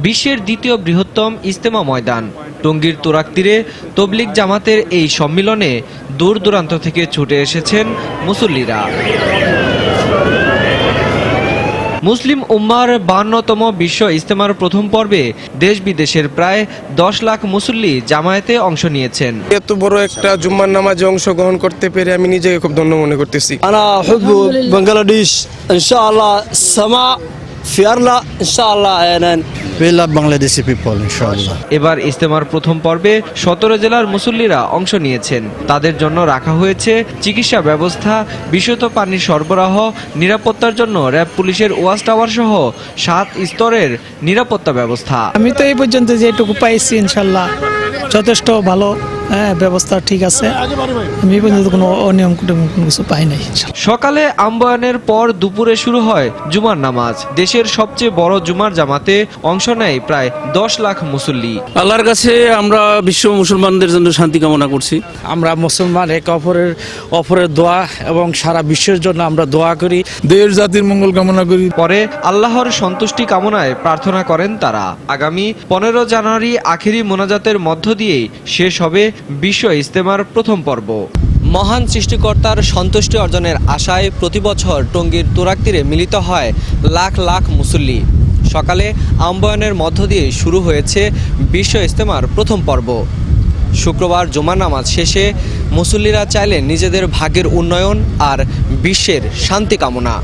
বিশ্বের দ্বিতীয় বৃহত্তম ইজতেমা ময়দান টঙ্গীর তুরাগ তীরে তবলিগ জামাতের এই সম্মিলনে দূর দূরান্ত থেকে ছুটে এসেছেন মুসল্লিরা। মুসলিম উম্মার 52তম বিশ্ব ইজতেমার প্রথম পর্বে দেশ বিদেশের প্রায় 10 লাখ মুসল্লি জামায়াতে অংশ নিয়েছেন। এত বড় একটা জুম্মার নামাজে অংশগ্রহণ করতে পেরে আমি নিজেকে খুব ধন্য মনে করতেছি। أنا أحب بنغلاديش إن شاء الله السماء في أرلا إن شاء الله عينان. We love Bangladeshi people, inshallah. এবার ইজতেমার প্রথম পর্বে 17 জেলার মুসল্লিরা অংশ নিয়েছেন। তাদের জন্য রাখা হয়েছে চিকিৎসা ব্যবস্থা, বিশুদ্ধ পানির সরবরাহ, নিরাপত্তার জন্য র্যাব পুলিশের ওয়াচ টাওয়ার সহ 7 স্তরের নিরাপত্তা ব্যবস্থা। আমি তো এই পর্যন্ত যেটুকু পাইছি ইনশাল্লাহ যথেষ্ট ভালো, ব্যবস্থা ঠিক আছে। আমি এই পর্যন্ত কোনো অনিয়ম কোনো কিছু পাই নাই। সকালে আম্বয়ানের পর দুপুরে শুরু হয় জুমার নামাজ। দেশের সবচেয়ে বড় জুমার জামাতে অংশ নেয় প্রায় 10 লাখ মুসল্লি। আল্লাহর কাছে আমরা বিশ্ব মুসলমানদের জন্য শান্তি কামনা করছি। আমরা মুসলমান একে অপরের দোয়া এবং সারা বিশ্বের জন্য আমরা দোয়া করি, দেশ জাতির মঙ্গল কামনা করি। পরে আল্লাহর সন্তুষ্টি কামনায় প্রার্থনা করেন তারা। আগামী 15 জানুয়ারি আখেরি মোনাজাতের মধ্য দিয়ে শেষ হবে বিশ্ব ইজতেমার প্রথম পর্ব। মহান সৃষ্টিকর্তার সন্তুষ্টি অর্জনের আশায় প্রতিবছর টঙ্গীর তুরাগ তীরে মিলিত হয় লাখ লাখ মুসল্লি। সকালে আম্বয়ানের মধ্য দিয়ে শুরু হয়েছে বিশ্ব ইজতেমার প্রথম পর্ব। শুক্রবার জুমার নামাজ শেষে মুসল্লিরা চাইলেন নিজেদের ভাগ্যের উন্নয়ন আর বিশ্বের শান্তি কামনা।